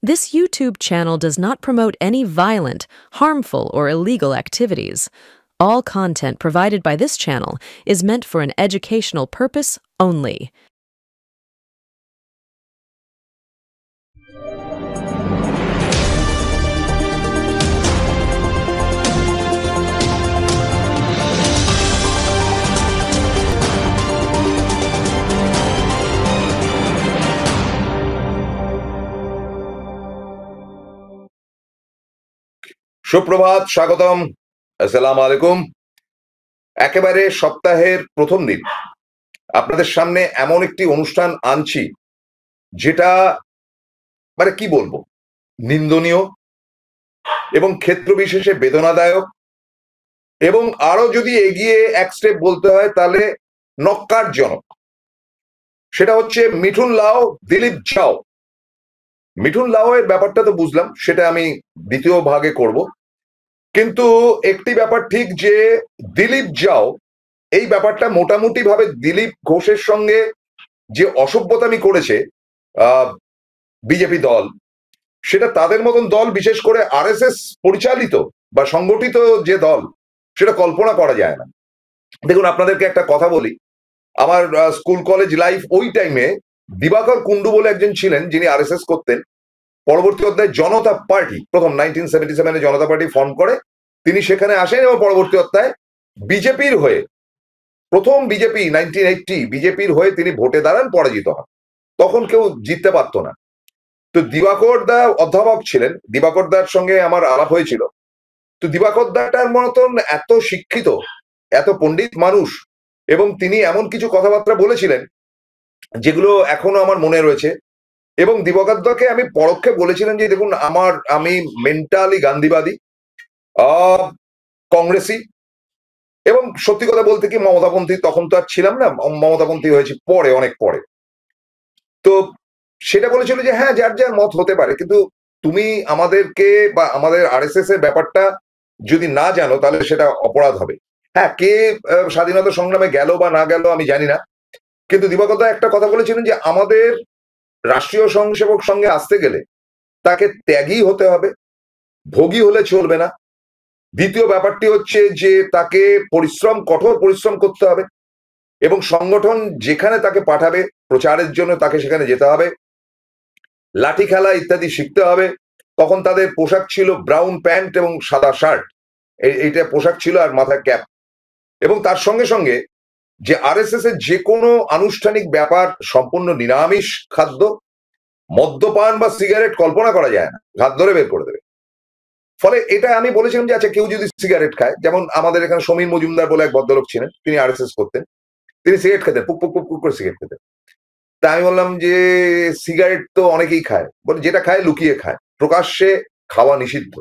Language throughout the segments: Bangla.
This YouTube channel does not promote any violent, harmful, or illegal activities. All content provided by this channel is meant for an educational purpose only. সুপ্রভাত, স্বাগতম, আসসালামু আলাইকুম। একেবারে সপ্তাহের প্রথম দিন আপনাদের সামনে এমন একটি অনুষ্ঠান আনছি যেটা মানে কি বলবো, নিন্দনীয় এবং ক্ষেত্র বিশেষে বেদনাদায়ক, এবং আরো যদি এগিয়ে এক স্টেপ বলতে হয় তাহলে নক্কারজনক। সেটা হচ্ছে মিঠুন লাও, দিলীপ ঝাও। মিঠুন লাও এর ব্যাপারটা তো বুঝলাম, সেটা আমি দ্বিতীয় ভাগে করব। কিন্তু একটি ব্যাপার ঠিক যে দিলীপ ঝাও এই ব্যাপারটা মোটামুটি ভাবে দিলীপ ঘোষের সঙ্গে যে অসভ্যতামি করেছে বিজেপি দল, সেটা তাদের মতন দল, বিশেষ করে আরএসএস পরিচালিত বা সংগঠিত যে দল, সেটা কল্পনা করা যায় না। দেখুন, আপনাদেরকে একটা কথা বলি, আমার স্কুল কলেজ লাইফ ওই টাইমে দিবাকর কুন্ডু বলে একজন ছিলেন যিনি আরএসএস করতেন। পরবর্তী অধ্যায়ে জনতা পার্টি, প্রথম 1977 জনতা পার্টি ফর্ম করে তিনি সেখানে আসেন এবং পরবর্তী অধ্যায়ে বিজেপির হয়ে, প্রথম বিজেপি 1980 বিজেপির হয়ে তিনি ভোটে দাঁড়ান, পরাজিত হন। তখন কেউ জিততে পারত না। তো দিবাকর দা অধ্যাপক ছিলেন, দিবাকর দার সঙ্গে আমার আলাপ হয়েছিল। তো দিবাকর দাটার মতন এত শিক্ষিত, এত পণ্ডিত মানুষ, এবং তিনি এমন কিছু কথাবার্তা বলেছিলেন যেগুলো এখনো আমার মনে রয়েছে। এবং দিবাকর দাকে আমি পরোক্ষে বলেছিলেন যে দেখুন, আমি মেন্টালি গান্ধীবাদী, কংগ্রেসি, এবং সত্যি কথা বলতে কি মমতাপন্থী তখন তো আর ছিলাম না, মমতাপন্থী হয়েছি পরে, অনেক পরে। তো সেটা বলেছিল যে হ্যাঁ, যার যার মত হতে পারে, কিন্তু তুমি আমাদেরকে বা আমাদের আরএসএস এর ব্যাপারটা যদি না জানো তাহলে সেটা অপরাধ হবে। হ্যাঁ, কে স্বাধীনতা সংগ্রামে গেল বা না গেল আমি জানি না, কিন্তু দিবাকর দা একটা কথা বলেছিলেন যে আমাদের রাষ্ট্রীয় স্বয়ংসেবক সঙ্গে আসতে গেলে তাকে ত্যাগী হতে হবে, ভোগী হলে চলবে না। দ্বিতীয় ব্যাপারটি হচ্ছে যে তাকে কঠোর পরিশ্রম করতে হবে, এবং সংগঠন যেখানে তাকে পাঠাবে প্রচারের জন্য তাকে সেখানে যেতে হবে, লাঠি খেলা ইত্যাদি শিখতে হবে। তখন তাদের পোশাক ছিল ব্রাউন প্যান্ট এবং সাদা শার্ট, এইটা পোশাক ছিল, আর মাথায় ক্যাপ। এবং তার সঙ্গে সঙ্গে যে আরএসএস এর যে কোনো আনুষ্ঠানিক ব্যাপার সম্পূর্ণ নিরামিষ খাদ্য, মদ্যপান বা সিগারেট কল্পনা করা যায় না, ঘাত ধরে বের করে দেবে। ফলে এটা আমি বলেছিলাম যে আচ্ছা, কেউ যদি সিগারেট খায়, যেমন আমাদের এখানে সমীর মজুমদার বলে এক ভদ্রলোক ছিলেন, তিনি আরএসএস করতেন, তিনি সিগারেট খেতেন, পুক পুক পুক পুক করে সিগারেট খেতেন। তা আমি বললাম যে সিগারেট তো অনেকেই খায়, বলে যেটা খায় লুকিয়ে খায়, প্রকাশ্যে খাওয়া নিষিদ্ধ।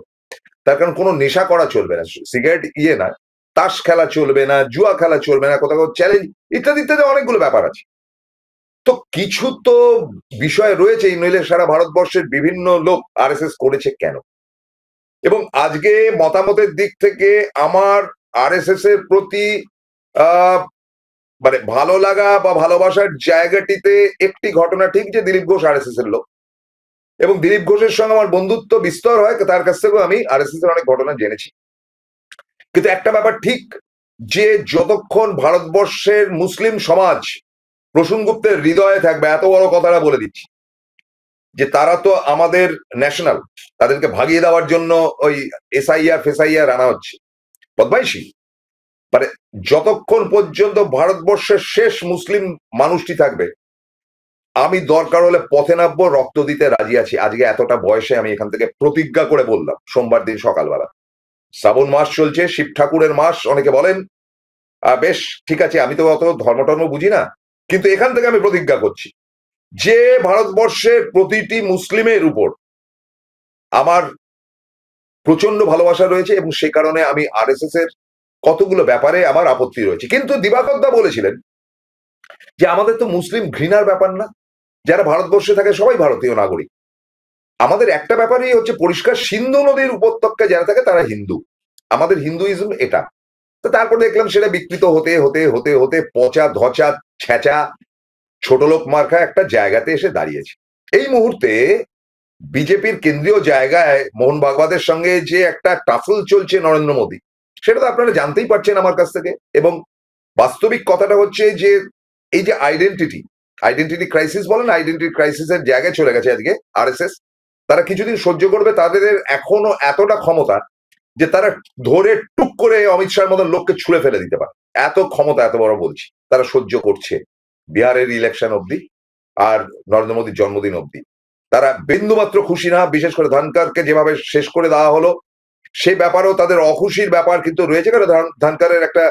তার কারণ কোনো নেশা করা চলবে না, সিগারেট না, তাস খেলা চলবে না, জুয়া খেলা চলবে না, কোথাও চ্যালেঞ্জ ইত্যাদি ইত্যাদি অনেকগুলো ব্যাপার আছে। তো কিছু তো বিষয় রয়েছে, নইলে সারা ভারতবর্ষের বিভিন্ন লোক আরএসএস করেছে কেন। এবং আজকে মতামতের দিক থেকে আমার আরএসএস এর প্রতি মানে ভালো লাগা বা ভালোবাসার জায়গাটিতে একটি ঘটনা ঠিক যে দিলীপ ঘোষ আরএসএস এর লোক, এবং দিলীপ ঘোষের সঙ্গে আমার বন্ধুত্ব বিস্তর হয়, তার কাছ থেকেও আমি আরএসএস এর অনেক ঘটনা জেনেছি। কিন্তু একটা ব্যাপার ঠিক যে যতক্ষণ ভারতবর্ষের মুসলিম সমাজ প্রসূন গুপ্তের হৃদয়ে থাকবে, এত বড় কথাটা বলে দিচ্ছি, যে তারা তো আমাদের ন্যাশনাল, তাদেরকে ভাগিয়ে দেওয়ার জন্য ওই এসআইআর আনা হচ্ছে, বদমাইশি। মানে যতক্ষণ পর্যন্ত ভারতবর্ষের শেষ মুসলিম মানুষটি থাকবে, আমি দরকার হলে পথে নামবো, রক্ত দিতে রাজি আছি। আজকে এতটা বয়সে আমি এখান থেকে প্রতিজ্ঞা করে বললাম, সোমবার দিন সকালবেলা, শ্রাবণ মাস চলছে, শিব ঠাকুরের মাস অনেকে বলেন, বেশ ঠিক আছে, আমি তো অত ধর্ম বুঝি না, কিন্তু এখান থেকে আমি প্রতিজ্ঞা করছি যে ভারতবর্ষের প্রতিটি মুসলিমের উপর আমার প্রচন্ড ভালোবাসা রয়েছে, এবং সেই কারণে আমি আরএসএস এর কতগুলো ব্যাপারে আমার আপত্তি রয়েছে। কিন্তু দিবাকর দা বলেছিলেন যে আমাদের তো মুসলিম ঘৃণার ব্যাপার না, যারা ভারতবর্ষে থাকে সবাই ভারতীয় নাগরিক। আমাদের একটা ব্যাপারই হচ্ছে পরিষ্কার, সিন্ধু নদীর উপত্যকায় যারা থাকে তারা হিন্দু, আমাদের হিন্দুইজম এটা। তো তারপর দেখলাম সেটা বিকৃত হতে হতে হতে হতে পচা ধচা ছেঁচা ছোট লোক মার্কা একটা জায়গাতে এসে দাঁড়িয়েছে। এই মুহূর্তে বিজেপির কেন্দ্রীয় জায়গায় মোহন ভাগবতের সঙ্গে যে একটা টাফল চলছে নরেন্দ্র মোদী, সেটা তো আপনারা জানতেই পারছেন আমার কাছ থেকে। এবং বাস্তবিক কথাটা হচ্ছে যে এই যে আইডেন্টিটি ক্রাইসিস বলেন, আইডেন্টিটি ক্রাইসিসের জায়গায় চলে গেছে আজকে আরএসএস। তারা কিছুদিন সহ্য করবে, তাদের এখনো এতটা ক্ষমতা যে তারা ধরে টুক করে অমিত শাহের মতন লোককে ছুঁড়ে ফেলে দিতে পারে, এত ক্ষমতা, এত বড় বলছি। তারা সহ্য করছে বিহারের ইলেকশন অবধি আর নরেন্দ্র মোদীর জন্মদিন অবধি। তারা বিন্দুমাত্র খুশি না, বিশেষ করে ধনকরকে যেভাবে শেষ করে দেওয়া হলো সেই ব্যাপারেও তাদের অখুশির ব্যাপার কিন্তু রয়েছে। কারণ ধনকরের একটা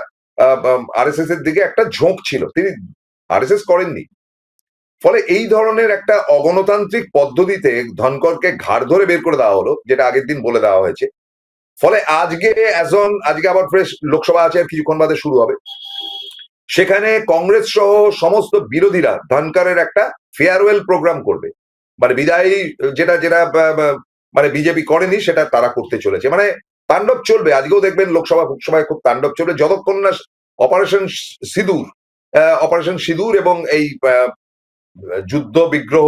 আরএসএস এর দিকে একটা ঝোঁক ছিল, তিনি আরএসএস করেননি। ফলে এই ধরনের একটা অগণতান্ত্রিক পদ্ধতিতে ধনকরকে ঘাড় ধরে বের করে দেওয়া হলো, যেটা আগের দিন বলে দেওয়া হয়েছে। ফলে আজকে আবার ফ্রেশ লোকসভা আছে, আর কিছুক্ষণ বাদে শুরু হবে। সেখানে কংগ্রেস সহ সমস্ত বিরোধীরা ধনকরের একটা ফেয়ারওয়েল প্রোগ্রাম করবে, মানে বিদায়ী, যেটা যেটা মানে বিজেপি করেনি সেটা তারা করতে চলেছে। মানে তাণ্ডব চলবে আজকেও, দেখবেন লোকসভায় খুব তাণ্ডব চলবে যতক্ষণ না অপারেশন সিঁদুর এবং এই যুদ্ধ বিগ্রহ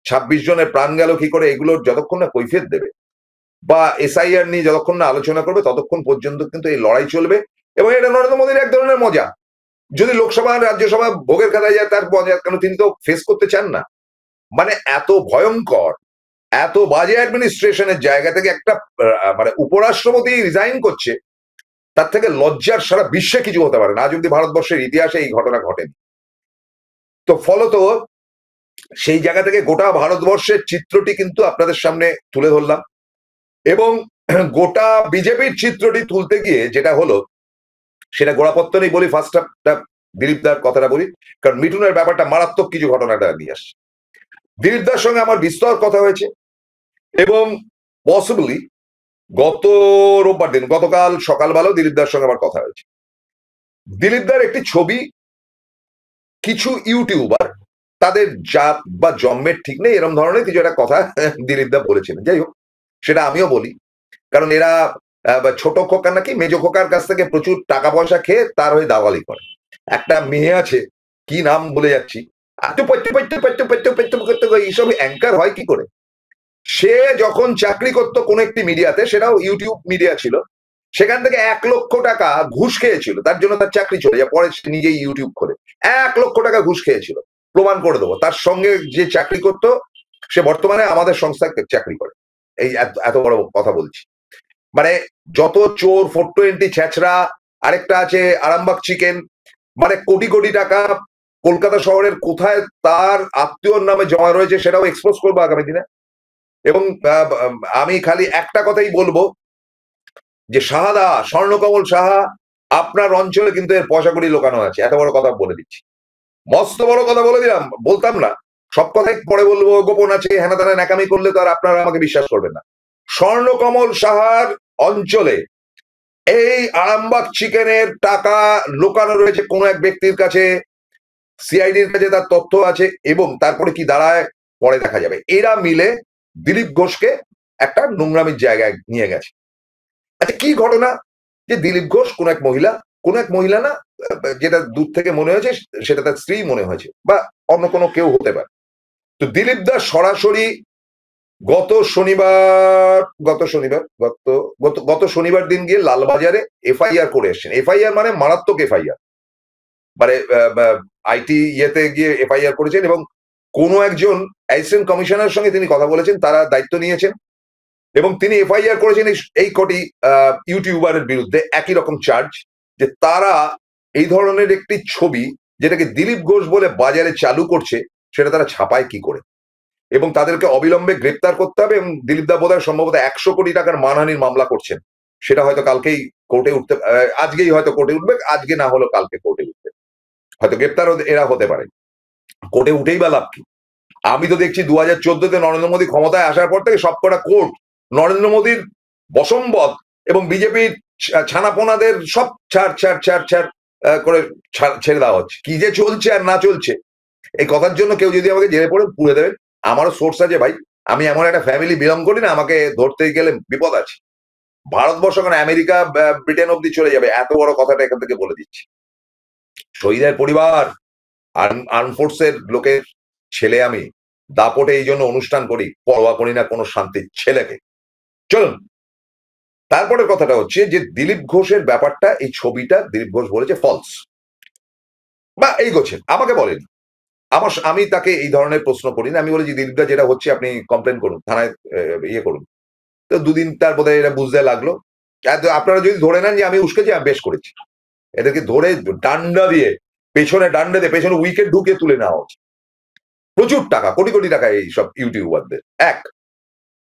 26 জনের প্রাণ গেল কি করে, এগুলোর যতক্ষণ না কৈফিয়ত দেবে বা এসআইআর নিয়ে যতক্ষণ না আলোচনা করবে, ততক্ষণ পর্যন্ত কিন্তু এই লড়াই চলবে। এবং এটা নরেন্দ্র মোদীর এক ধরনের মজা। যদি লোকসভা রাজ্যসভা ভোগের খাতায় যায় তার মজা, কেন তিনি তো ফেস করতে চান না। মানে এত ভয়ঙ্কর, এত বাজে অ্যাডমিনিস্ট্রেশনের জায়গা থেকে একটা মানে উপরাষ্ট্রপতি রিজাইন করছে, তার থেকে লজ্জার সারা বিশ্বে কিছু হতে পারে না। আজ অব্দি ভারতবর্ষের ইতিহাসে এই ঘটনা ঘটেনি। তো ফলত সেই জায়গা থেকে গোটা ভারতবর্ষের চিত্রটি কিন্তু আপনাদের সামনে তুলে ধরলাম। এবং গোটা বিজেপির চিত্রটি তুলতে গিয়ে যেটা হলো, সেটা গোড়াপত্তনেই বলি। ফার্স্ট হাফটা দিলীপ দার কথাটা বলি, কারণ মিঠুনের ব্যাপারটা মারাত্মক কিছু ঘটনাটা নিয়ে আসছে। দিলীপ দার সঙ্গে আমার বিস্তর কথা হয়েছে, এবং পসিবলি গতকাল সকালবেলাও দিলীপ দার সঙ্গে আমার কথা হয়েছে। দিলীপ দার একটি ছবি কিছু ইউটিউবার, তাদের জাত বা জন্মের ঠিক নেই, এরকম ধরনের কিছু একটা কথা দিলীপ দা বলেছিলেন। যাই হোক, সেটা আমিও বলি, কারণ এরা ছোট খোকা নাকি মেজো খোকার কাছ থেকে প্রচুর টাকা পয়সা খেয়ে তার হয়ে দাওয়ালি করে। একটা মেয়ে আছে, কি নাম বলে যাচ্ছি, এইসব অ্যাঙ্কার হয় কি করে? সে যখন চাকরি করতো কোন একটি মিডিয়াতে, সেটাও ইউটিউব মিডিয়া ছিল, সেখান থেকে 1 লক্ষ টাকা ঘুষ খেয়েছিল, তার জন্য তার চাকরি চলে যায়। পরে সে নিজেই ইউটিউব করে 1 লক্ষ টাকা ঘুষ খেয়েছিল, প্রমাণ করে দেবো। তার সঙ্গে যে চাকরি করতো সে বর্তমানে আমাদের সংস্থায় চাকরি করে। এই এত বড় কথা বলছি। মানে যত চোর, 420 ছেঁচড়া, আরেকটা আছে আরামবাগ চিকেন, মানে কোটি কোটি টাকা কলকাতা শহরের কোথায় তার আত্মীয়র নামে জমা রয়েছে সেটাও এক্সপোজ করবো আগামী দিনে। এবং আমি খালি একটা কথাই বলবো যে শাহাদা, স্বর্ণকমল সাহা, আপনার অঞ্চলে কিন্তু এর পয়সা কড়ি লোকানো আছে, এত বড় কথা বলে দিচ্ছি। মস্ত বড় কথা বলে দিলাম, বলতাম না, সব কথাই পরে বলবো, গোপন আছে, হেনা তেনা ন্যাকামি করলে তো আর আপনারা আমাকে বিশ্বাস করবেন না। স্বর্ণকমল সাহার অঞ্চলে এই আরামবাগ চিকেনের টাকা লোকানো রয়েছে কোনো এক ব্যক্তির কাছে, সিআইডির কাছে তার তথ্য আছে, এবং তারপরে কি দাঁড়ায় পরে দেখা যাবে। এরা মিলে দিলীপ ঘোষকে একটা নোংরামির জায়গায় নিয়ে গেছে। আচ্ছা, কি ঘটনা যে দিলীপ ঘোষ কোন এক মহিলা না, যেটা দূর থেকে মনে হয়েছে সেটা তার স্ত্রী মনে হয়েছে, বা অন্য কোনো কেউ হতে পারে। তো দিলীপ দাস সরাসরি গত শনিবার দিন গিয়ে লালবাজারে এফআইআর করে এসছেন। এফআইআর মানে মারাত্মক এফআইআর, মানে আইটি ইয়েতে গিয়ে এফআইআর করেছেন, এবং কোনো একজন অ্যাসিস্ট্যান্ট কমিশনারের সঙ্গে তিনি কথা বলেছেন, তারা দায়িত্ব নিয়েছেন, এবং তিনি এফআইআর করেছেন এই কটি ইউটিউবারের বিরুদ্ধে। একই রকম চার্জ যে তারা এই ধরনের একটি ছবি যেটাকে দিলীপ ঘোষ বলে বাজারে চালু করছে, সেটা তারা ছাপায় কি করে, এবং তাদেরকে অবিলম্বে গ্রেপ্তার করতে হবে। এবং দিলীপ দা বোধহয় সম্ভবত 100 কোটি টাকার মানহানির মামলা করছেন, সেটা হয়তো কালকেই কোর্টে উঠতে, আজকেই হয়তো কোর্টে উঠবে, আজকে না হলো কালকে কোর্টে উঠবে, হয়তো গ্রেপ্তার এরা হতে পারে। কোর্টে উঠেই বা লাভ কি? আমি তো দেখছি 2014-তে নরেন্দ্র মোদী ক্ষমতায় আসার পর থেকে সবকটা কোর্ট নরেন্দ্র মোদীর বশম্বদ এবং বিজেপির ছানাপোনাদের সব ছাড় করে ছেড়ে দেওয়া হচ্ছে। কি যে চলছে আর না চলছে, এই কথার জন্য কেউ যদি আমাকে জেলে পড়ে পুড়ে দেবেন, আমারও সোর্স আছে ভাই। আমি এমন একটা ফ্যামিলি বিলং করি না, আমাকে ধরতে গেলে বিপদ আছে। ভারতবর্ষ কেন, আমেরিকা, ব্রিটেন অব্দি চলে যাবে, এত বড় কথাটা এখান থেকে বলে দিচ্ছি। শহীদের পরিবার, আর্ম ফোর্সের লোকের ছেলে আমি, দাপটে এই জন্য অনুষ্ঠান করি, পরোয়া করি না কোনো শান্তির ছেলেকে। চলুন, তারপরের কথাটা হচ্ছে যে দিলীপ ঘোষের ব্যাপারটা, এই ছবিটা দিলীপ ঘোষ বলেছে ফলস, বা এই গোছেন, আমাকে বলেন। আমি তাকে এই ধরনের প্রশ্ন করি না, আমি বলেছি দিলীপ দা যেটা হচ্ছে আপনি কমপ্লেন করুন, থানায় ইয়ে করুন। তো দুদিন তার বোধহয় এটা বুঝতে লাগলো। আপনারা যদি ধরে নেন যে আমি উস্কেছি, আমি বেশ করেছি, এদেরকে ধরে ডান্ডা দিয়ে পেছনে উইকেট ঢুকে তুলে নেওয়া হচ্ছে। প্রচুর টাকা, কোটি কোটি টাকা এই সব ইউটিউবারদের। এক,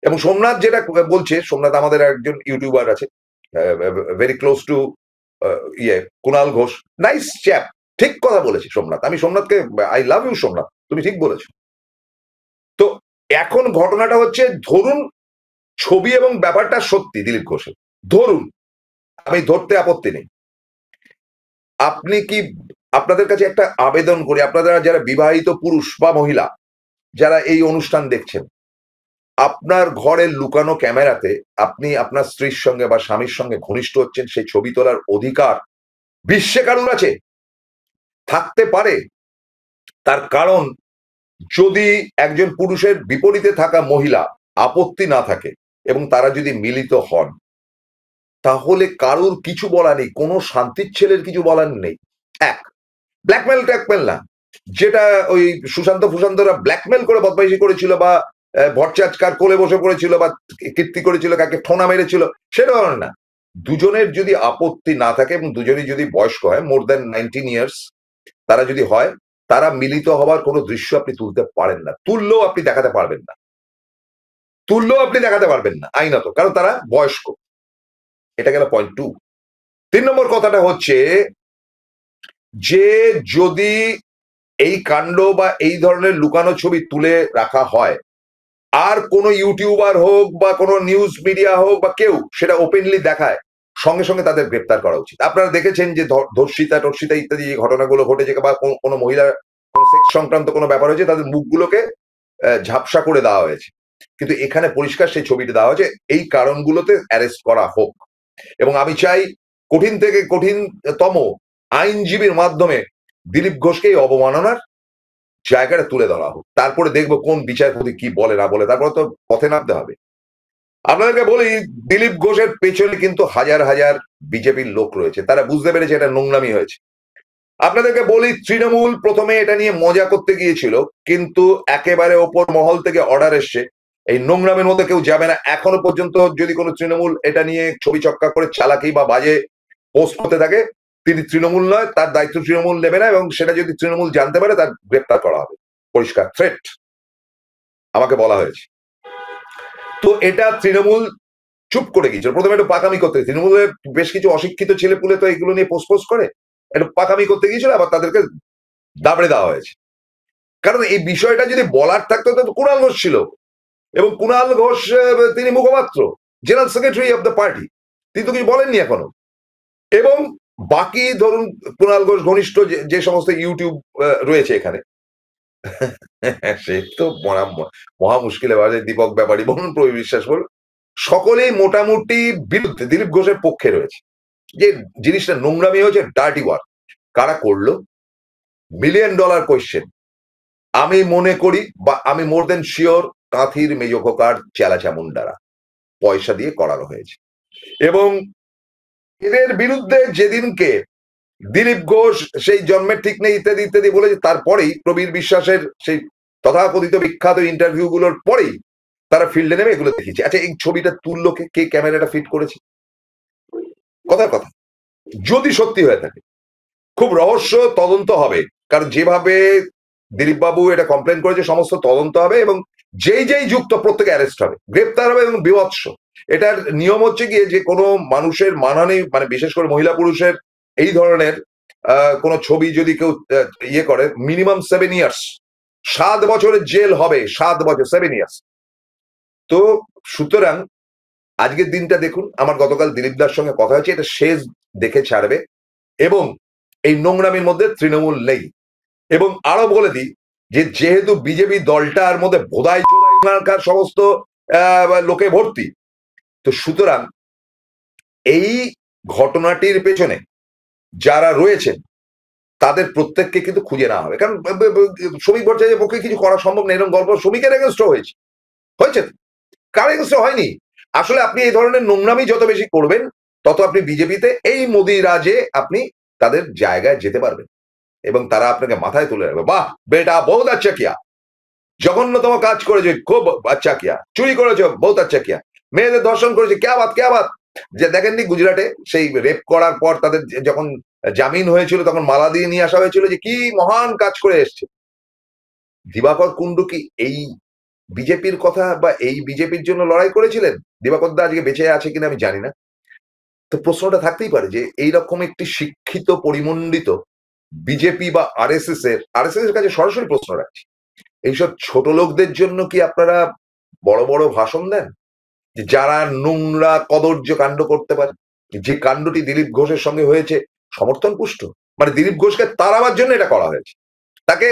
এবং সোমনাথ যেটা বলছে, সোমনাথ আমাদের একজন ইউটিউবার আছে, very close two Kunal Ghosh, nice chap, ঠিক কথা বলেছে সোমনাথ। আমি সোমনাথকে, আই লাভ ইউ সোমনাথ, তুমি ঠিক বলেছো। তো এখন ঘটনাটা হচ্ছে, ধরুন ছবি এবং ব্যাপারটা সত্যি দিলীপ ঘোষের, ধরুন, আমি ধরতে আপত্তি নেই, আপনি কি, আপনাদের কাছে একটা আবেদন করি, আপনারা যারা বিবাহিত পুরুষ বা মহিলা যারা এই অনুষ্ঠান দেখছেন, আপনার ঘরের লুকানো ক্যামেরাতে আপনি আপনার স্ত্রীর সঙ্গে বা স্বামীর সঙ্গে ঘনিষ্ঠ হচ্ছেন, সেই ছবি তোলার অধিকার বিশ্বে কারুর আছে? থাকতে পারে। তার কারণ, যদি একজন পুরুষের বিপরীতে থাকা মহিলা আপত্তি না থাকে এবং তারা যদি মিলিত হন, তাহলে কারুর কিছু বলা নেই, কোনো শান্তির ছেলের কিছু বলার নেই। এক, ব্ল্যাকমেল ট্যাকমেল না, যেটা ওই সুশান্তরা ব্ল্যাকমেল করে বদমাইশি করেছিল, বা ভট্টাচ কার কোলে বসে পড়েছিল, বা কীর্তি করেছিল, কাকে ঠোনা মেরেছিল, সেটা না। দুজনের যদি আপত্তি না থাকে এবং দুজনই যদি বয়স্ক হয়, মোর দেন 19 ইয়ার্স, তারা যদি হয়, তারা মিলিত হওয়ার কোনো দৃশ্য আপনি তুলতে পারেন না, তুললেও আপনি দেখাতে পারবেন না আইনত, কারণ তারা বয়স্ক। এটা গেল পয়েন্ট 2। 3 নম্বর কথাটা হচ্ছে যে যদি এই কাণ্ড বা এই ধরনের লুকানো ছবি তুলে রাখা হয়, আর কোনো ইউটিউবার হোক বা কোনো নিউজ মিডিয়া হোক বা কেউ সেটা ওপেনলি দেখায়, সঙ্গে সঙ্গে তাদের গ্রেপ্তার করা উচিত। আপনারা দেখেছেন যে ধর্ষিতা টর্ষিতা ইত্যাদি যে ঘটনাগুলো ঘটেছে, বা কোনো মহিলার সেক্স সংক্রান্ত কোনো ব্যাপার হয়েছে, তাদের মুখগুলোকে ঝাপসা করে দেওয়া হয়েছে, কিন্তু এখানে পরিষ্কার সেই ছবিটা দেওয়া হয়েছে, এই কারণগুলোতে অ্যারেস্ট করা হোক। এবং আমি চাই কঠিন থেকে কঠিনতম আইনজীবীর মাধ্যমে দিলীপ ঘোষকে এই অবমাননার জায়গাটা তুলে ধরা হোক, তারপরে দেখবো কোন বিচারপতি কি বলে না বলে, তারপরে তো পথে নামতে হবে। আপনাদেরকে বলি, দিলীপ ঘোষের পেছনে কিন্তু হাজার হাজার বিজেপির লোক রয়েছে, তারা বুঝতে পেরেছে এটা নোংরামি হয়েছে। আপনাদেরকে বলি, তৃণমূল প্রথমে এটা নিয়ে মজা করতে গিয়েছিল, কিন্তু একেবারে ওপর মহল থেকে অর্ডার এসছে এই নোংরামের মধ্যে কেউ যাবে না। এখনো পর্যন্ত যদি কোনো তৃণমূল এটা নিয়ে ছবি চক্কা করে চালাকি বা বাজে পোস্ট করতে থাকে, তিনি তৃণমূল নয়, তার দায়িত্ব তৃণমূল নেবে না, এবং সেটা যদি তৃণমূল জানতে পারে তার গ্রেপ্তার করা হবে, পরিষ্কার থ্রেট আমাকে বলা হয়েছে। তো এটা তৃণমূল চুপ করে গিয়েছিল, প্রথমে একটু পাকামি করতে, তৃণমূলের বেশ কিছু অশিক্ষিত ছেলে পুলে তো এগুলো নিয়ে পোস্ট করে একটু পাকামি করতে গিয়েছিল, আবার তাদেরকে দাবড়ে দেওয়া হয়েছে। কারণ এই বিষয়টা যদি বলার থাকতো তো কুণাল ঘোষ ছিল, এবং কুণাল ঘোষ তিনি মুখপাত্র, general secretary of the party, তিনি তো কিছু বলেননি এখনো। এবং বাকি ধরুন কুণাল ঘোষ ঘনিষ্ঠ যে সমস্ত ইউটিউব রয়েছে এখানে, সে তো মহা মুশকিলে বাজে, দীপক ব্যাপারী বলুন, প্রবীর বিশ্বাস বলুন, সকলেই মোটামুটি বিরুদ্ধে, দিলীপ ঘোষের পক্ষে রয়েছে। যে জিনিসটা নোংরামি হয়েছে, ডার্টি ওয়ার্ক, কারা করলো? $1 মিলিয়ন কোয়েশ্চেন। আমি মনে করি, বা আমি মোর দেন শিওর, কাঁথির মেজো খোকার চেলা চামুন্ডারা পয়সা দিয়ে করানো হয়েছে। এবং এদের বিরুদ্ধে যেদিনকে দিলীপ ঘোষ সেই জন্মের ঠিক নেই ইত্যাদি ইত্যাদি বলেছে, তারপরেই প্রবীর বিশ্বাসের সেই তথাকথিত বিখ্যাত ইন্টারভিউ গুলোর পরেই তারা ফিল্ডে নেমে এগুলো দেখিয়েছে। আচ্ছা, এই ছবিটা তুললো কে ক্যামেরাটা ফিট করেছে? কথার কথা, যদি সত্যি হয়ে থাকে, খুব রহস্য তদন্ত হবে, কারণ যেভাবে দিলীপ বাবু এটা কমপ্লেন করেছে, সমস্ত তদন্ত হবে, এবং যেই যুক্ত প্রত্যেকে অ্যারেস্ট হবে, গ্রেপ্তার হবে, এবং বিভৎস। এটার নিয়ম হচ্ছে গিয়ে যে কোনো মানুষের মানহানি, মানে বিশেষ করে মহিলা পুরুষের এই ধরনের কোন ছবি যদি কেউ ইয়ে করে, মিনিমাম 7 ইয়ার্স, 7 বছরের জেল হবে, 7 বছর, 7 ইয়ার্স। তো সুতরাং আজকের দিনটা দেখুন, আমার গতকাল দিলীপ দার সঙ্গে কথা হয়েছে, এটা শেষ দেখে ছাড়বে, এবং এই নোংরামির মধ্যে তৃণমূল নেই। এবং আরো বলে দিই যে যেহেতু বিজেপি দলটার মধ্যে ভোদাই চোদাই সমস্ত লোকে ভর্তি, তো সুতরাং এই ঘটনাটির পেছনে যারা রয়েছেন তাদের প্রত্যেককে কিন্তু খুঁজে নেওয়া হবে, কারণ শ্রমিক ভট্টাচার্যের পক্ষে কিছু করা সম্ভব না। এরকম গল্প শ্রমিকের এগেনস্ট হয়েছে, হয়েছে, কার এগেনস্ট হয়নি। আসলে আপনি এই ধরনের নোংরামি যত বেশি করবেন তত আপনি বিজেপিতে এই মোদি রাজে আপনি তাদের জায়গায় যেতে পারবেন এবং তারা আপনাকে মাথায় তুলে রাখবে, বাহ বেটা বহুত আচ্ছা কিয়া, জঘন্যতম কাজ করেছে খুব আচ্ছা কিয়া, চুরি করেছে বহুত আচ্ছা কিয়া, মেয়েদের ধর্ষণ করেছে ক্যা বাত ক্যা বাত। যে দেখেননি গুজরাটে সেই রেপ করার পর তাদের যখন জামিন হয়েছিল তখন মালা দিয়ে নিয়ে আসা হয়েছিল যে কি মহান কাজ করে এসছে। দিবাকর কুন্ডু কি এই বিজেপির কথা বা এই বিজেপির জন্য লড়াই করেছিলেন? দিবাকর দা আজকে বেঁচে আছে কিনা আমি জানি না। তো প্রশ্নটা থাকতেই পারে যে এইরকম একটি শিক্ষিত পরিমণ্ডিত বিজেপি বা আরএসএস এর কাছে সরাসরি প্রশ্ন রাখছি, এইসব ছোট লোকদের জন্য কি আপনারা বড় বড় ভাষণ দেন যে যারা নোংরা কদর্য কাণ্ড করতে পারে? যে কাণ্ডটি দিলীপ ঘোষের সঙ্গে হয়েছে সমর্থন পুষ্ট, মানে দিলীপ ঘোষকে তাড়াবার জন্য এটা করা হয়েছে, তাকে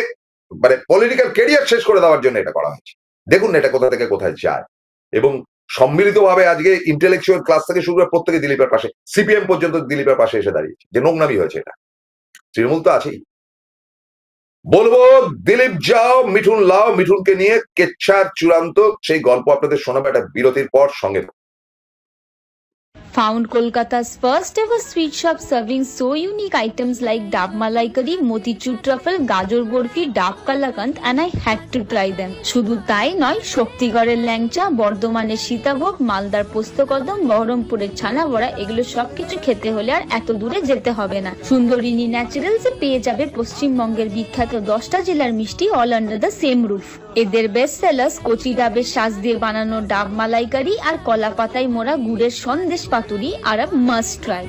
মানে পলিটিক্যাল ক্যারিয়ার শেষ করে দেওয়ার জন্য এটা করা হয়েছে। দেখুন এটা কোথা থেকে কোথায় যায়, এবং সম্মিলিতভাবে আজকে ইন্টেলেকচুয়াল ক্লাস থেকে শুরু করে প্রত্যেকে দিলীপের পাশে, সিপিএম পর্যন্ত দিলীপের পাশে এসে দাঁড়িয়েছে যে নোংরামি হয়েছে এটা। তৃণমূল তো আছেই। বলবো দিলীপ যাও মিঠুন লাও, মিঠুনকে নিয়ে কেচ্ছার চূড়ান্ত সেই গল্প আপনাদের শোনাবে একটা বিরতির পর। সঙ্গে Found Kolkata's first ever sweet shop serving so unique items like Dab Malai Curry, Motichur Truffle, Gajor Borfi, Dab Kalakand, and I had to try them. শুধু তাই নয়, শক্তিগড়ের ল্যাংচা, বর্ধমানের সীতাভোগ, মালদার পোস্তকদম, বহরমপুরের ছানা বড়া, এগুলো সবকিছু খেতে হলে আর এত দূরে যেতে হবে না। সুন্দরিনী ন্যাচারালসে পেয়ে যাবে পশ্চিমবঙ্গের বিখ্যাত 10টা জেলার মিষ্টি all under the same roof. এদের বেস্ট সেলার্স কচি ডাবের শাঁস দিয়ে বানানো ডাব মালাইকারি আর কলা পাতায় মোড়া গুড়ের সন্দেশ পাতুরি আর a must try.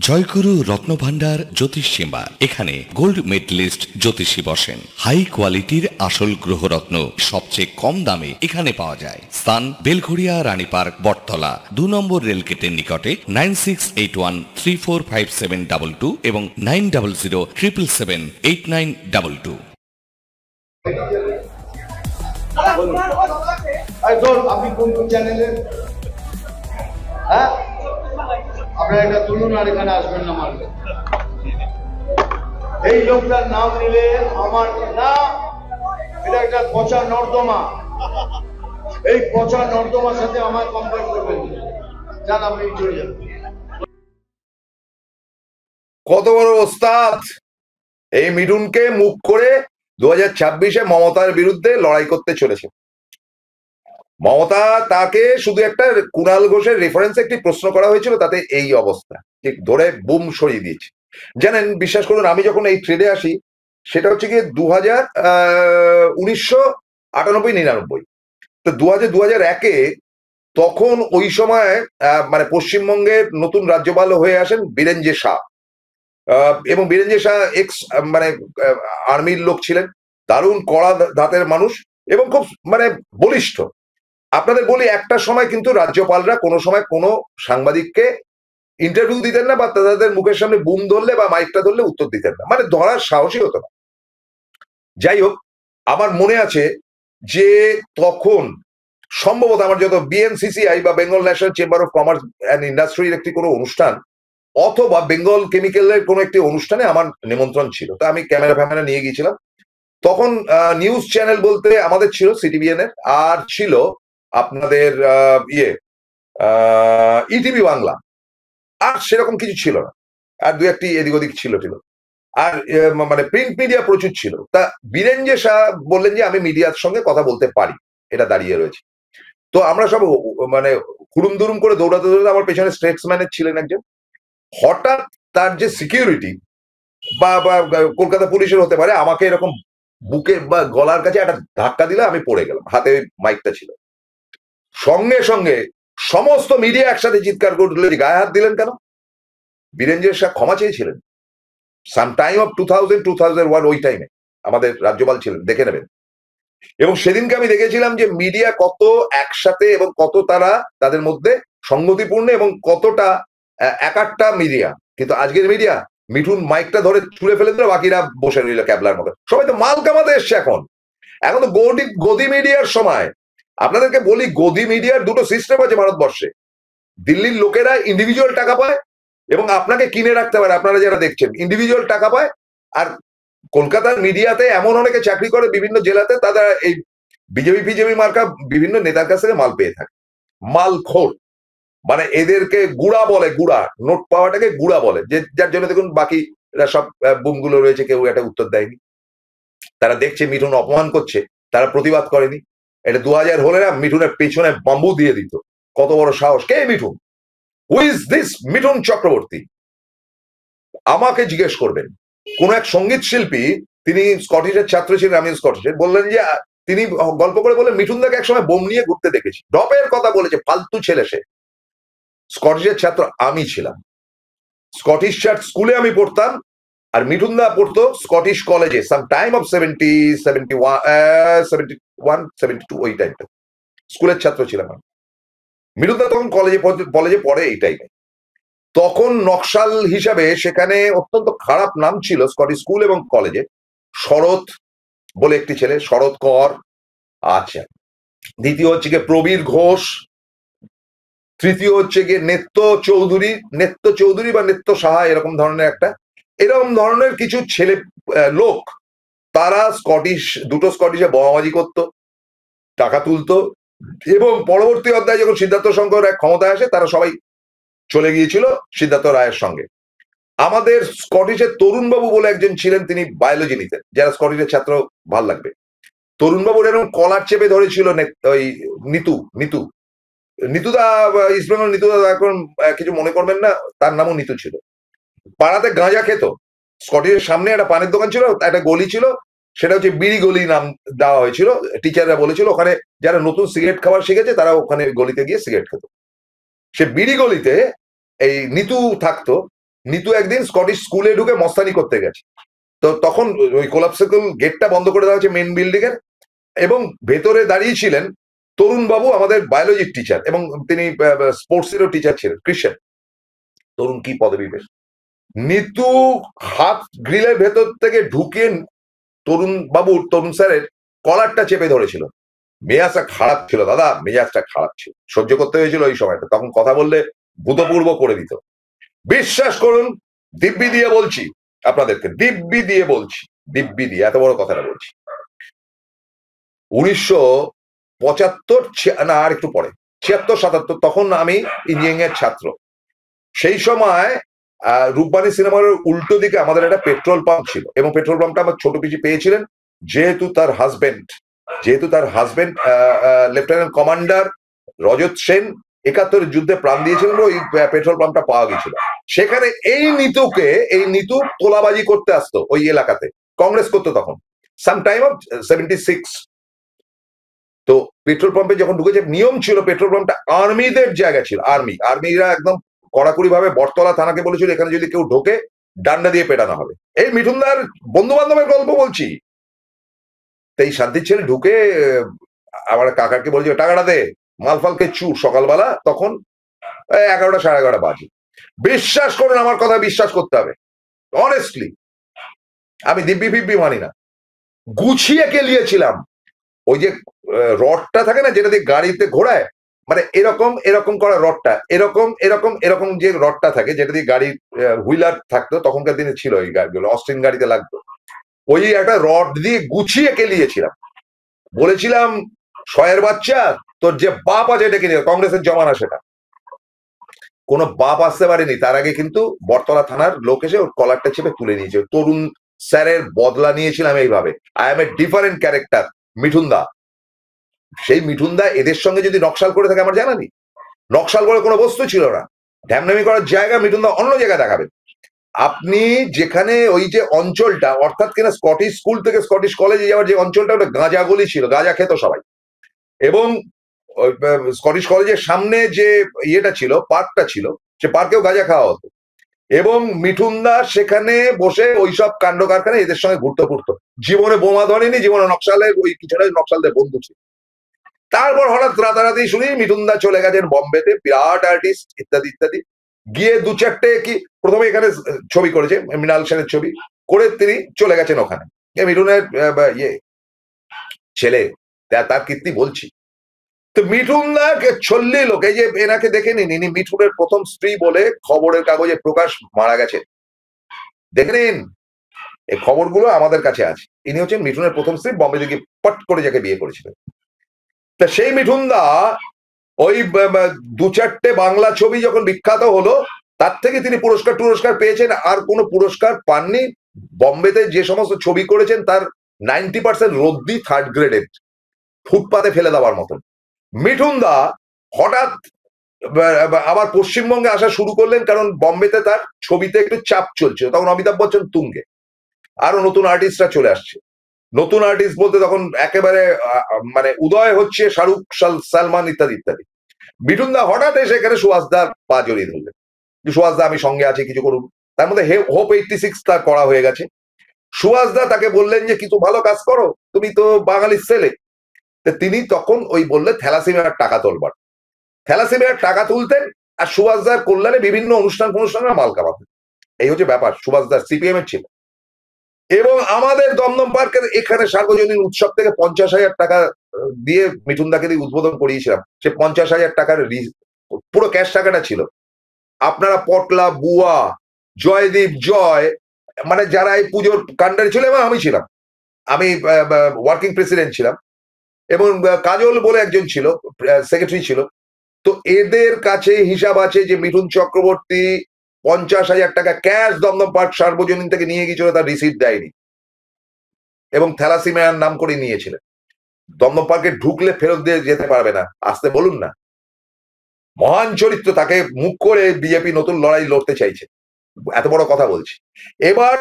Joyguru রত্নভান্ডার Jyotish chamber, এখানে গোল্ড মেডেলিস্ট জ্যোতিষী বসেন। হাই কোয়ালিটির আসল গ্রহরত্ন সবচেয়ে কম দামে এখানে পাওয়া যায়। স্থান বেলঘড়িয়া রানী পার্ক, বটতলা, 2 নম্বর রেলগেটের নিকটে। 9681345722 এবং 9007778922। আপনি কোন চ্যানেলের? হ্যাঁ, আপনারা এটা তুলুন আর এখানে আসবেন না মারবেন। এই লোকটার নাম নিলে আমার না, এটা একটা পচা নর্দমা। এই পচা নর্দমার সাথে আমার কম্পেয়ার করবেন, জান আপনি চলে যান। কত বড় ওস্তাদ! এই মিঠুনকে মুখ করে 2026-এ মমতার বিরুদ্ধে লড়াই করতে চলেছে। মমতা তাকে শুধু একটা কুণাল ঘোষের রেফারেন্সে একটি প্রশ্ন করা হয়েছিল, তাতে এই অবস্থা, ঠিক ধরে বুম সরিয়ে দিয়েছে। জানেন, বিশ্বাস করুন, আমি যখন এই ট্রেডে আসি সেটা হচ্ছে গিয়ে 1998-99, তো 2001-এ তখন ওই সময় মানে পশ্চিমবঙ্গের নতুন রাজ্যপাল হয়ে আসেন বীরেন যে শাহ, এবং বীরেন যে শাহ এক্স মানে আর্মির লোক ছিলেন, দারুণ কড়া ধাতের মানুষ এবং খুব মানে বলিষ্ঠ। আপনাদের বলি, একটা সময় কিন্তু রাজ্যপালরা কোনো সময় কোনো সাংবাদিককে ইন্টারভিউ দিতেন না, বা তাদের মুখের সামনে বুম ধরলে বা মাইকটা ধরলে উত্তর দিতেন না, মানে ধরার সাহসী হতো না। যাই হোক, আমার মনে আছে যে তখন সম্ভবত আমার যত বিএনসিসিআই বা Bengal national chamber of commerce and ইন্ডাস্ট্রির একটি কোনো অনুষ্ঠান অথবা বেঙ্গল কেমিক্যালের কোনো একটি অনুষ্ঠানে আমার নিমন্ত্রণ ছিল, তা আমি ক্যামেরা ফ্যামেরা নিয়ে গিয়েছিলাম। তখন নিউজ চ্যানেল বলতে আমাদের ছিল সিটিভিএন এর, আর ছিল আপনাদের ইটিভি বাংলা, আর সেরকম কিছু ছিল না, আর দু একটি এদিক ওদিক ছিল, আর মানে প্রিন্ট মিডিয়া প্রচুর ছিল। তা বীরেন যে শাহ বললেন যে আমি মিডিয়ার সঙ্গে কথা বলতে পারি, এটা দাঁড়িয়ে রয়েছে। তো আমরা সব মানে হুড়ুম দুরুম করে দৌড়াতে দৌড়াতে, আমার পেছনে স্টেটসম্যানের ছিলেন একজন, হঠাৎ তার যে সিকিউরিটি বা কলকাতা পুলিশের হতে পারে, আমাকে এরকম বুকে বা গলার কাছে একটা ধাক্কা দিলে আমি পড়ে গেলাম, হাতে মাইকটা ছিল। সঙ্গে সঙ্গে সমস্ত মিডিয়া একসাথে চিৎকার করলে যে গায়ে হাত দিলেন কেন? বীরেন্দ্র শাহ ক্ষমা চেয়েছিলেন সাম টাইম অফ 2000-2001, ওই টাইমে আমাদের রাজ্যপাল ছিলেন, দেখে নেবেন। এবং সেদিনকে আমি দেখেছিলাম যে মিডিয়া কত একসাথে এবং কত তারা তাদের মধ্যে সংগতিপূর্ণ এবং কতটা একাট্টা মিডিয়া। কিন্তু আজকের মিডিয়া, মিঠুন মাইকটা ধরে ছুঁড়ে ফেলে দিল, বাকিরা বসে রইল ক্যাবলার মতো। সবাই তো মাল কামাতে এসছে এখন। এখন তো গদি মিডিয়ার সময়। আপনাদেরকে বলি, গদি মিডিয়ার দুটো সিস্টেম আছে ভারতবর্ষে। দিল্লির লোকেরা ইন্ডিভিজুয়াল টাকা পায় এবং আপনাকে কিনে রাখতে পারে, আপনারা যারা দেখছেন ইন্ডিভিজুয়াল টাকা পায়। আর কলকাতার মিডিয়াতে এমন অনেকে চাকরি করে বিভিন্ন জেলাতে, তারা এই বিজেপি মার্কা বিভিন্ন নেতার কাছ থেকে মাল পেয়ে থাকে। মালখোর, মানে এদেরকে গুড়া বলে, গুড়া, নোট পাওয়াটাকে গুড়া বলে, যে যার জন্য দেখুন বাকি সব বুমগুলো রয়েছে কেউ একটা উত্তর দেয়নি। তারা দেখছে মিঠুন অপমান করছে, তারা প্রতিবাদ করেনি। এটা 2000 হলে না মিঠুনের পেছনে বাম্বু দিয়ে দিত। কত বড় সাহস! কে Mithun? Who is this Mithun Chakraborty? আমাকে জিজ্ঞেস করবেন। কোন এক সঙ্গীত শিল্পী, তিনি স্কটিশের ছাত্র ছিলেন, আমি স্কটিশের, বললেন যে তিনি গল্প করে বলে মিঠুন দাকে একসময় বোম নিয়ে ঘুরতে দেখেছি। ডপের কথা বলেছে, ফালতু ছেলে সে। স্কটিশের ছাত্র আমি ছিলাম, স্কটিশ চার্চ স্কুলে আমি পড়তাম, আর মিঠুন দা পড়তো স্কটিশ কলেজে, সাম টাইম অফ 71 ওই টাইমটা স্কুলের ছাত্র ছিলাম আমি। মিঠুন দা তখন কলেজে পড়ে এই টাইমে। তখন নকশাল হিসাবে সেখানে অত্যন্ত খারাপ নাম ছিল স্কটিশ স্কুল এবং কলেজে। শরৎ বলে একটি ছেলে, শরৎ কর, আচ্ছা, দ্বিতীয় হচ্ছে গিয়ে প্রবীর ঘোষ, তৃতীয় হচ্ছে গিয়ে নেত্য চৌধুরী বা নেত্য সাহা, এরকম ধরনের এরকম ধরনের কিছু ছেলে লোক, তারা দুটো স্কটিশে বোমাবাজি করতো, টাকা তুলতো, এবং পরবর্তী অধ্যায়ে যখন সিদ্ধার্থ শঙ্কর এক ক্ষমতায় আসে, তারা সবাই চলে গিয়েছিল সিদ্ধার্থ রায়ের সঙ্গে। আমাদের স্কটিশের তরুণবাবু বলে একজন ছিলেন, তিনি বায়োলজি নিতেন, যারা স্কটিশের ছাত্র ভাল লাগবে। তরুণবাবুর এরকম কলার চেপে ধরেছিল ওই নিতুদা, ইস্ট বেঙ্গল নিতুদা, এখন কিছু মনে করবেন না, তার নামও নিতু ছিল। পাড়াতে গাঁজা খেত। স্কটিশের সামনে একটা পানের দোকান ছিল, একটা গলি ছিল, সেটা হচ্ছে বিড়ি গলি নাম দেওয়া হয়েছিল। টিচাররা বলেছিল ওখানে যারা নতুন সিগারেট খাওয়ার শিখেছে তারা ওখানে গলিতে গিয়ে সিগারেট খেত। সে বিড়ি গলিতে এই নিতু থাকতো। নিতু একদিন স্কটিশ স্কুলে ঢুকে মস্তানি করতে গেছে। তো তখন ওই কোলাপসিবল গেটটা বন্ধ করে দেওয়া হচ্ছে মেন বিল্ডিং এর, এবং ভেতরে দাঁড়িয়ে ছিলেন তরুণ বাবু, আমাদের বায়োলজির টিচার, এবং তিনি স্পোর্টসেরও টিচার ছিলেন, ক্রিশ্চিয়ান। তরুণ কি পদবী বেশ। নিতু হাত গ্রিলের ভেতর থেকে ঢুকে তরুণ স্যারের কলারটা চেপে ধরেছিল। মেজাজটা খারাপ ছিল দাদা, মেজাজটা খারাপ ছিল, সহ্য করতে হয়েছিল ওই সময়টা। তখন কথা বললে ভূতপূর্ব করে দিত। বিশ্বাস করুন, দিব্যি দিয়ে বলছি আপনাদেরকে, দিব্যি দিয়ে এত বড় কথাটা বলছি। 1975 না আর একটু পরে, 76-77, তখন আমি ইঞ্জিনিয়ারিং এর ছাত্র। সেই সময় রূপবাণী সিনেমার উল্টো দিকে আমাদের একটা পেট্রোল পাম্প ছিল, এবং পেট্রোল পাম্পটা আমার ছোট পিসি পেয়েছিলেন, যেহেতু তার হাজবেন্ড লেফটেন্যান্ট কমান্ডার রজত সেন 71 যুদ্ধে প্রাণ দিয়েছিলেন, ওই পেট্রোল পাম্পটা পাওয়া গেছিল। সেখানে এই নিতু তোলাবাজি করতে আসতো ওই এলাকাতে, কংগ্রেস করতো তখন, সাম টাইম অফ 76। তো পেট্রোল পাম্পে যখন ঢুকেছে, নিয়ম ছিল পেট্রোল পাম্পটা আর্মিদের জায়গা ছিল, আর্মিরা একদম কড়াকড়ি ভাবে বটতলা থানাকে বলেছিল এখানে যদি কেউ ঢোকে ডান্ডা দিয়ে পেটানো হবে। এই মিঠুনদার বন্ধু বান্ধবের গল্প বলছি। এই শান্তির ছেলে ঢুকে আমার কাকাকে বলছে টাকাটা দে, মালফালকে চুর। সকালবেলা তখন 11টা 11:30 বাজে। বিশ্বাস করুন, আমার কথা বিশ্বাস করতে হবে, অনেস্টলি, আমি দিব্যি ফিব্বি মানি না। গুছিয়ে কেলিয়েছিলাম। ওই যে রডটা থাকে না যেটা দিয়ে গাড়িতে ঘোরায়, মানে এরকম করা রডটা, এরকম যে রডটা থাকে যেটা দিয়ে গাড়ি হুইলার থাকতো, তখনকার দিনে ছিল এই গাড়িগুলো, অস্টিন গাড়িতে লাগতো, ওই একটা রড দিয়ে গুছিয়ে কেলিয়েছিলাম। বলেছিলাম শয়ের বাচ্চা, তোর যে বাপ আছে ডেকে নিয়ে, কংগ্রেসের জমানা সেটা, কোনো বাপ আসতে পারেনি। তার আগে কিন্তু বটতলা থানার লোক এসে ওর কলারটা চেপে তুলে নিয়েছে। তরুণ স্যারের বদলা নিয়েছিলাম এইভাবে। I am a different character. মিঠুনদা, সেই মিঠুনদা এদের সঙ্গে যদি নকশাল করে থাকে আমার জানা নেই। নকশাল বলে কোনো বস্তু ছিল না। ঢ্যামনামি করার জায়গা মিঠুনদা অন্য জায়গায় দেখাবেন। আপনি যেখানে ওই যে অঞ্চলটা, অর্থাৎ কিনা স্কটিশ স্কুল থেকে স্কটিশ কলেজে যাওয়ার যে অঞ্চলটা, ওটা গাঁজা গলি ছিল, গাঁজা খেত সবাই। এবং স্কটিশ কলেজের সামনে যে ইয়েটা ছিল, পার্কটা ছিল, সে পার্কেও গাঁজা খাওয়া হতো। এবং মিঠুনদা সেখানে বসে ওইসব কাণ্ড কারখানা এদের সঙ্গে ঘুরতে ঘুরতো। জীবনে বোমা ধরেনি, জীবনে নকশালের ওই কিছুটা নকশালদের বন্ধু ছিল। তারপর হঠাৎ রাতারাতি শুনি মিঠুনদা চলে গেছেন বম্বেতে, বিরাট আর্টিস্ট, ইত্যাদি ইত্যাদি। গিয়ে 2-4টে কি প্রথমে এখানে ছবি করেছে, মৃণাল সেনের ছবি করে তিনি চলে গেছেন ওখানে। মিঠুনের ছেলে, তার কীর্তি বলছি। তো মিঠুন দা চল্লি লোক, এই যে এনাকে দেখে নিন, ইনি মিঠুনের প্রথম স্ত্রী বলে খবরের কাগজে প্রকাশ, মারা গেছে, দেখে নিন, এই খবরগুলো আমাদের কাছে আছে। ইনি হচ্ছেন মিঠুনের প্রথম স্ত্রী, বম্বে থেকে পট করে যাকে বিয়ে করেছিলেন। তা সেই মিঠুন দা ওই 2-4টে বাংলা ছবি যখন বিখ্যাত হলো, তার থেকে তিনি পুরস্কার পেয়েছেন, আর কোনো পুরস্কার পাননি। বম্বেতে যে সমস্ত ছবি করেছেন তার 90% রদ্দি, 3rd গ্রেডের, ফুটপাতে ফেলে দেওয়ার মতন। মিঠুন দা হঠাৎ আবার পশ্চিমবঙ্গে আসা শুরু করলেন, কারণ বম্বেতে তার ছবিতে একটু চাপ চলছে, তখন অমিতাভ বচ্চন তুঙ্গে, আরো নতুন আর্টিস্টরা চলে আসছে। নতুন আর্টিস্ট বলতে তখন একেবারে মানে উদয় হচ্ছে শাহরুখ, সালমান ইত্যাদি ইত্যাদি। মিঠুন দা হঠাৎ এসে এখানে সুহাসদার পা জড়িয়ে ধরলেন, সুহাসদা আমি সঙ্গে আছি, কিছু করুন। তার মধ্যে হোপ 86 তার করা হয়ে গেছে। সুহাসদা তাকে বললেন যে কিছু ভালো কাজ করো, তুমি তো বাঙালির ছেলে। তিনি তখন ওই বললে থ্যালাসেমিয়ার টাকা তোলবার, থ্যালাসেমিয়ার টাকা তুলতেন, আর সুভাষদার কল্যাণে বিভিন্ন অনুষ্ঠানে মাল কামাতেন। এই হচ্ছে ব্যাপার। সুভাষদার সিপিএম এর ছিল। এবং আমাদের দমদম পার্কের এখানে সার্বজনীন উৎসব থেকে 50,000 টাকা দিয়ে মিঠুন দাকে দিয়ে উদ্বোধন করিয়েছিলাম। সে 50,000 টাকার পুরো ক্যাশ টাকাটা ছিল। আপনারা পটলা, বুয়া, জয়দীপ, জয়, মানে যারা এই পুজোর কাণ্ডারি ছিল, এবং আমি ছিলাম, আমি ওয়ার্কিং প্রেসিডেন্ট ছিলাম, এবং কাজল বলে একজন ছিল, সেক্রেটারি ছিল। তো এদের কাছে হিসাব আছে যে মিঠুন চক্রবর্তী 50,000 টাকা ক্যাশ দমদম পার্ক সার্বজনীন থেকে নিয়ে গিয়েছিল, তার রিসিট দেয়নি, এবং থ্যালাসেমিয়ার নাম করে নিয়েছিলেন। দমদম পার্কে ঢুকলে ফেরত দিয়ে যেতে পারবে না, আসতে বলুন না। মহান চরিত্র, তাকে মুখ করে বিজেপি নতুন লড়াই লড়তে চাইছে, এত বড় কথা বলছি। এবার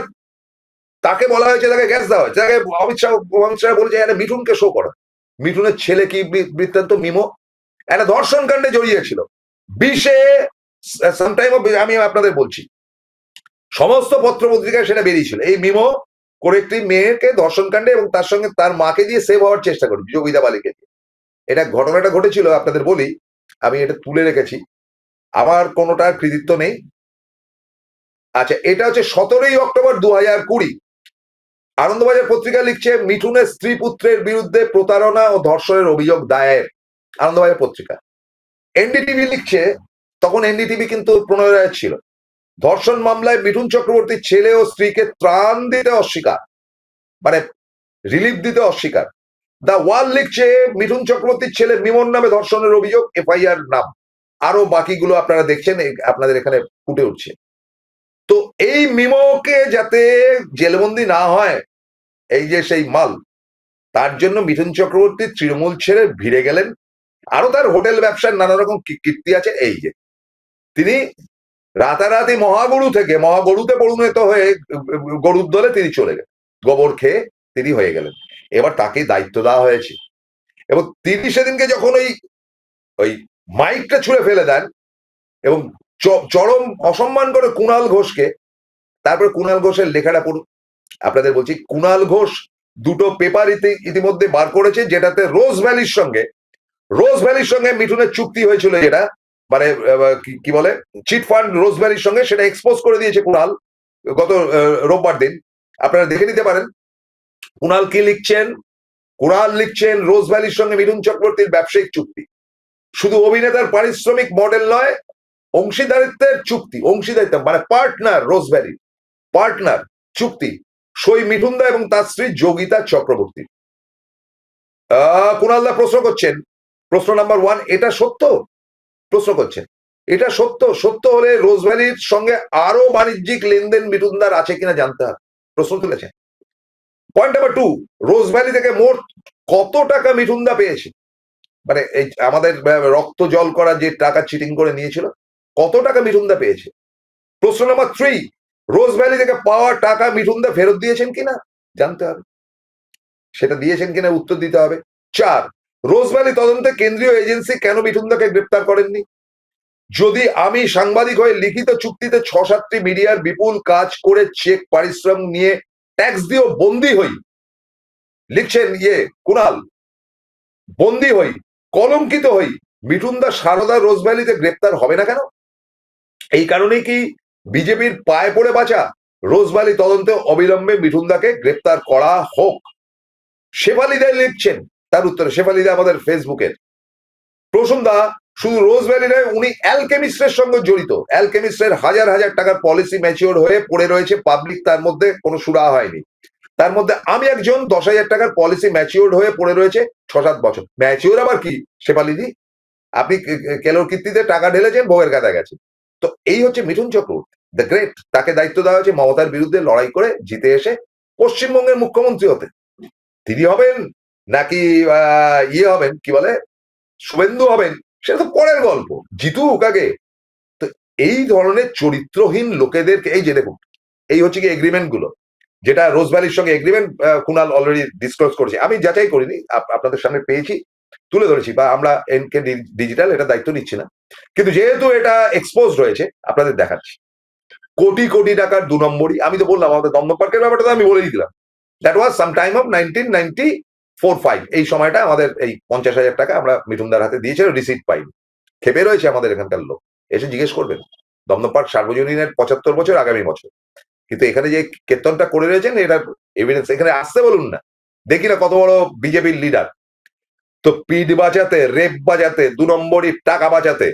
তাকে বলা হয়েছে, তাকে গ্যাস দেওয়া হয়েছে, তাকে অমিত শাহ বলেছে মিঠুনকে শো করো। মিঠুনের ছেলে কি বৃত্তান্ত, মিমো একটা ধর্ষণ কাণ্ডে জড়িয়েছিল 20-এ সামটাইম, আমি আপনাদের বলছি, সমস্ত পত্র পত্রিকায় সেটা বেরিয়েছিল। এই মিমো করে একটি মেয়েকে ধর্ষণ কাণ্ডে, এবং তার সঙ্গে তার মাকে দিয়ে সেভ হওয়ার চেষ্টা করি, যোগিতা বালিকে দিয়ে। এটা ঘটনাটা ঘটেছিল, আপনাদের বলি, আমি এটা তুলে রেখেছি, আমার কোনোটার কৃতিত্ব নেই। আচ্ছা, এটা হচ্ছে 17ই অক্টোবর 2020, আনন্দবাজার পত্রিকা লিখছে মিঠুনের স্ত্রী পুত্রের বিরুদ্ধে প্রতারণা ও ধর্ষণের অভিযোগ দায়ের, আনন্দবাজার পত্রিকা। এনডিটিভি লিখছে, তখন এনডিটিভি কিন্তু প্রণয় রায়ের ছিল, ধর্ষণ মামলায় মিঠুন চক্রবর্তীর ছেলে ও স্ত্রীকে ত্রাণ দিতে অস্বীকার, মানে রিলিফ দিতে অস্বীকার। দা ওয়াল লিখছে মিঠুন চক্রবর্তীর ছেলে মিমন নামে ধর্ষণের অভিযোগ, এফআইআর নাম, আরো বাকিগুলো আপনারা দেখছেন, আপনাদের এখানে ফুটে উঠছে। তো এই মিমোকে যাতে জেলবন্দি না হয়, এই যে সেই মাল, তার জন্য মিঠুন চক্রবর্তী তৃণমূল ছেড়ে ভিড়ে গেলেন। আরো তার হোটেল ব্যবসার নানা রকম কীর্তি আছে। এই যে তিনি রাতারাতি মহাগরু থেকে মহাগরুতে পরিণত হয়ে গরুর দলে তিনি চলে গেলেন, গোবর খেয়ে তিনি হয়ে গেলেন। এবার তাকে দায়িত্ব দেওয়া হয়েছে, এবং তিনি সেদিনকে যখন ওই মাইকটা ছুঁড়ে ফেলে দেন এবং চরম অসম্মান করে কুণাল ঘোষকে, তারপরে কুণাল ঘোষের লেখাটা পড়ুন। আপনাদের বলছি, কুণাল ঘোষ দুটো পেপার ইতিমধ্যে বার করেছে, যেটাতে রোজ ভ্যালির সঙ্গে মিঠুনের চুক্তি হয়েছিল, যেটা মানে কি বলে চিট ফান্ড রোজ ভ্যালির সঙ্গে, সেটা এক্সপোজ করে দিয়েছে কুণাল গত রোববার দিন, আপনারা দেখে নিতে পারেন। কুণাল কি লিখছেন? কুণাল লিখছেন রোজ ভ্যালির সঙ্গে মিঠুন চক্রবর্তীর ব্যবসায়িক চুক্তি, শুধু অভিনেতার পারিশ্রমিক মডেল নয়, অংশীদারিত্বের চুক্তি, অংশীদারিত্ব মানে পার্টনার, রোজ ভ্যালি পার্টনার চুক্তি, সই মিঠুন দা এবং তার স্ত্রী যোগিতা চক্রবর্তী। কুণালদা প্রশ্ন করছেন, প্রশ্ন নাম্বার 1, এটা সত্য? প্রশ্ন করছেন, এটা সত্য হলে রোজ ভ্যালির সঙ্গে আরো বাণিজ্যিক লেনদেন মিঠুনদার আছে কিনা জানতে হবে, প্রশ্ন তুলেছেন। পয়েন্ট নাম্বার 2, রোজ ভ্যালি থেকে মোট কত টাকা মিঠুনদা পেয়েছে, মানে এই আমাদের রক্ত জল করা যে টাকা চিটিং করে নিয়েছিল, কত টাকা মিঠুনদা পেয়েছে। প্রশ্ন নাম্বার 3, রোজ ভ্যালি থেকে পাওয়া টাকা মিঠুনদা ফেরত দিয়েছেন কিনা জানতে হবে, সেটা দিয়েছেন কিনা উত্তর দিতে হবে। 4, রোজ ভ্যালি তদন্তে কেন্দ্রীয় এজেন্সি কেন মিঠুনদাকে গ্রেপ্তার করেননি? যদি আমি সাংবাদিক হয়ে লিখিত চুক্তিতে 6-7টি মিডিয়ার বিপুল কাজ করে চেক পারিশ্রমিক নিয়ে ট্যাক্স দিয়েও বন্দী হই, লিখছেন কুণাল, বন্দী হই, কলঙ্কিত হই, মিঠুনদা সারদা রোজ ভ্যালিতে গ্রেপ্তার হবে না কেন? এই কারণেই কি বিজেপির পায়ে পড়ে বাঁচা রোজ ভ্যালি তদন্তে অবিলম্বে মিঠুনদাকে গ্রেপ্তার করা হোক। শেফালিদা লিখছেন তার উত্তরে, শেফালিদা আমাদের ফেসবুকের, প্রসূনদা শুধু রোজভ্যালি নয়, উনি অ্যালকেমিস্টের সঙ্গে জড়িত। অ্যালকেমিস্টের হাজার হাজার টাকার পলিসি ম্যাচিওর হয়ে পড়ে রয়েছে, পাবলিক তার মধ্যে কোনো সুরা হয়নি। তার মধ্যে আমি একজন 10,000 টাকার পলিসি ম্যাচিওর হয়ে পড়ে রয়েছে 6-7 বছর। ম্যাচিওর আবার কি শেফালিদি? আপনি কেলোর কীর্তিতে টাকা ঢেলেছেন, ভোগের কাদা গেছে। তো এই হচ্ছে মিঠুন চক্রবর্তী দ্য গ্রেট। তাকে দায়িত্ব দেওয়া হয়েছে মমতার বিরুদ্ধে লড়াই করে জিতে এসে পশ্চিমবঙ্গের মুখ্যমন্ত্রী হতে। তিনি হবেন নাকি ইয়ে হবেন, কি বলে, শুভেন্দু হবেন, সেটা তো পরের গল্প, জিতুক আগে। তো এই ধরনের চরিত্রহীন লোকেদেরকে, এই যে দেখুন, এই হচ্ছে কি এগ্রিমেন্ট গুলো, যেটা রোজভ্যালির সঙ্গে এগ্রিমেন্ট কুনাল অলরেডি ডিসক্লোজ করেছে, আমি যাচাই করিনি, আপনাদের সামনে পেয়েছি, তুলে ধরেছি, বা আমরা এনকে ডিজিটাল এটা দায়িত্ব নিচ্ছি না, কিন্তু যেহেতু এটা এক্সপোজড হয়েছে আপনাদের দেখাচ্ছি। কোটি কোটি টাকার 2 নম্বরই, আমি তো বললাম আমাদের দমদম পার্কের ব্যাপারটা তো আমি বলেই দিলাম, that was some time of 1994-5, এই সময়টা আমাদের এই 50,000 টাকা আমরা মিঠুনদার হাতে দিয়েছিল, রিসিপ্ট পাইনি। খেপে রয়েছে আমাদের এখানকার লোক, এসে জিজ্ঞেস করবেন। দমদম পার্ক সার্বজনীনের 75 বছর আগামী বছর, কিন্তু এখানে যে কীর্তনটা করে রয়েছেন এটার এভিডেন্স এখানে আসতে বলুন না, দেখি না কত বড় বিজেপির লিডার। তো পিঠ বাঁচাতে, রেপ বাঁচাতে, 2 নম্বরই টাকা বাঁচাতে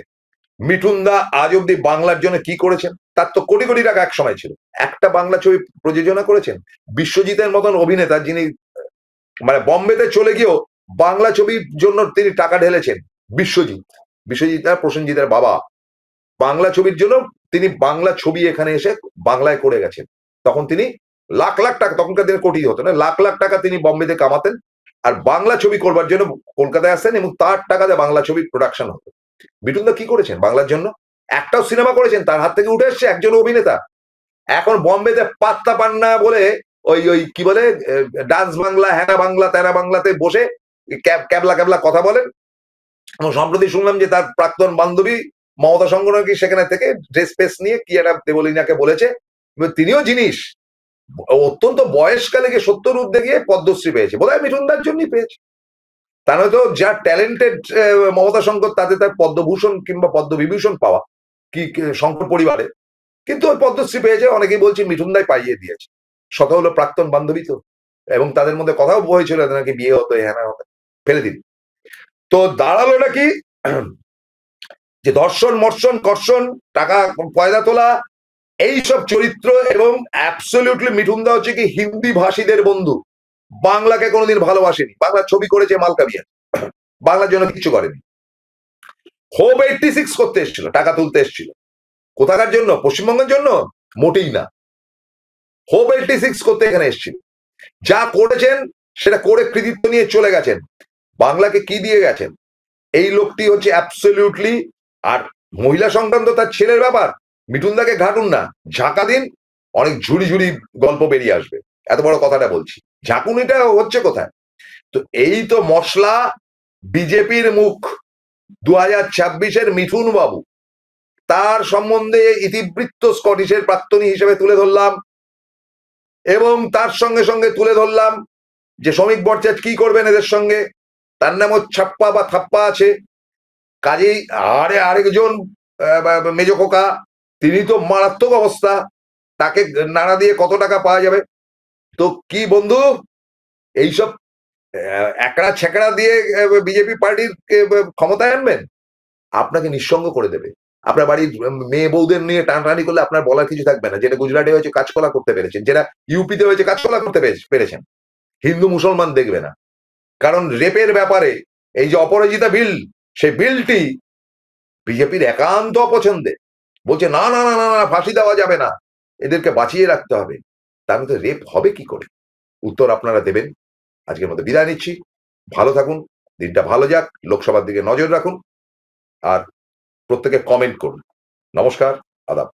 মিঠুনদা আজ অব্দি বাংলার জন্য কি করেছেন? তার তো কোটি কোটি টাকা এক সময় ছিল। একটা বাংলা ছবি প্রযোজনা করেছেন বিশ্বজিতের মতন অভিনেতা, যিনি মানে বম্বেতে চলে গিয়েও বাংলা ছবির জন্য তিনি টাকা ঢেলেছেন। বিশ্বজিৎ আর প্রসেনজিতের বাবা, বাংলা ছবির জন্য তিনি বাংলা ছবি এখানে এসে বাংলায় করে গেছেন। তখন তিনি লাখ লাখ টাকা, তখনকার দিনে কোটি হতো না, লাখ লাখ টাকা তিনি বম্বেতে কামাতেন, আর বাংলা ছবি করবার জন্য কলকাতায় আসতেন, এবং তার টাকাতে বাংলা ছবির প্রোডাকশন হতো। মিঠুনদা কি করেছেন বাংলার জন্য? একটাও সিনেমা করেছেন? তার হাত থেকে উঠে এসছে একজন অভিনেতা। এখন বম্বেতে পাত্তা পান না বলে ওই কি বলে ডান্স বাংলা, হ্যানা বাংলা, তেনা বাংলাতে বসে ক্যাবলা ক্যাবলা কথা বলেন। এবং সম্প্রতি শুনলাম যে তার প্রাক্তন বান্ধবী মমতা সঙ্গনাকি সেখানে থেকে ড্রেস পেস নিয়ে কি একটা দেবলীনাকে বলেছে, তিনিও জিনিস অত্যন্ত বয়সকালে গিয়ে 70 ঊর্ধ্বে গিয়ে পদ্মশ্রী পেয়েছে, বোধহয় মিঠুনদার জন্যই পেয়েছে। তা নয়তো যা ট্যালেন্টেড মমতা শঙ্কর, তাতে তার পদ্মভূষণ কিংবা পদ্মবিভূষণ পাওয়া কি শঙ্কর পরিবারে, কিন্তু ওই পদ্মশ্রী পেয়েছে। অনেকেই বলছে মিঠুনদাই পাইয়ে দিয়েছে, শত হলো প্রাক্তন বান্ধবী তো, এবং তাদের মধ্যে কথাও হয়েছিল নাকি বিয়ে হতো, হ্যাঁ হতো, ফেলে দিন। তো দাঁড়ালো নাকি যে দর্শন মর্ষণ কর্ষণ, টাকা পয়দা তোলা, এইসব চরিত্র, এবং অ্যাবসলিউটলি মিঠুনদা হচ্ছে কি হিন্দি ভাষীদের বন্ধু, বাংলাকে কোনোদিন ভালোবাসেনি। বাংলা ছবি করেছে মালকাবিয়া, বাংলার জন্য কিছু করেনি। হোপ 86 করতে এসেছিল, টাকা তুলতে এসেছিল, কোথাকার জন্য? পশ্চিমবঙ্গের জন্য? মোটেই না। হোপ 86 করতে এখানে এসেছিল, যা করেছেন সেটা করে কৃতিত্ব নিয়ে চলে গেছেন। বাংলাকে কি দিয়ে গেছেন এই লোকটি হচ্ছে অ্যাবসলিউটলি। আর মহিলা সংক্রান্ত তার ছেলের ব্যাপার, মিঠুনদাকে ঘাটুন না, ঝাঁকা দিন, অনেক ঝুড়ি ঝুড়ি গল্প বেরিয়ে আসবে। এত বড় কথাটা বলছি, ঝাঁকুনিটা হচ্ছে কোথায়? তো এই তো মশলা বিজেপির মুখ 2026-এর মিঠুন বাবু, তার সম্বন্ধে ইতিবৃত্ত স্কটিশের প্রাক্তনী হিসেবে তুলে ধরলাম, এবং তার সঙ্গে সঙ্গে তুলে ধরলাম যে শ্রমিক ভট্টাচার্য কি করবেন এদের সঙ্গে, তার নামও ছাপ্পা বা থাপ্পা আছে। কাজেই আরেকজন মেজো খোকা, তিনি তো মারাত্মক অবস্থা, তাকে নাড়া দিয়ে কত টাকা পাওয়া যাবে? তো কি বন্ধু, এইসব একড়া ছেকড়া দিয়ে বিজেপি পার্টির ক্ষমতায় আনবেন? আপনাকে নিঃসঙ্গ করে দেবে। আপনার বাড়ির মেয়ে বউদের নিয়ে টানটানি করলে আপনার বলার কিছু থাকবে না। যেটা গুজরাটে হয়েছে কাজকলা করতে পেরেছেন, যেটা ইউপিতে হয়েছে কাজকলা করতে পেরেছেন। হিন্দু মুসলমান দেখবে না, কারণ রেপের ব্যাপারে এই যে অপরাজিতা বিল, সেই বিলটি বিজেপির একান্ত অপছন্দে। বলছে না না না না না, ফাঁসি দেওয়া যাবে না, এদেরকে বাঁচিয়ে রাখতে হবে। তার মধ্যে রেপ হবে কি করে? উত্তর আপনারা দেবেন। আজকের মধ্যে বিদায় নিচ্ছি, ভালো থাকুন, দিনটা ভালো যাক, লোকসভার দিকে নজর রাখুন, আর প্রত্যেকে কমেন্ট করুন। নমস্কার, আদাব।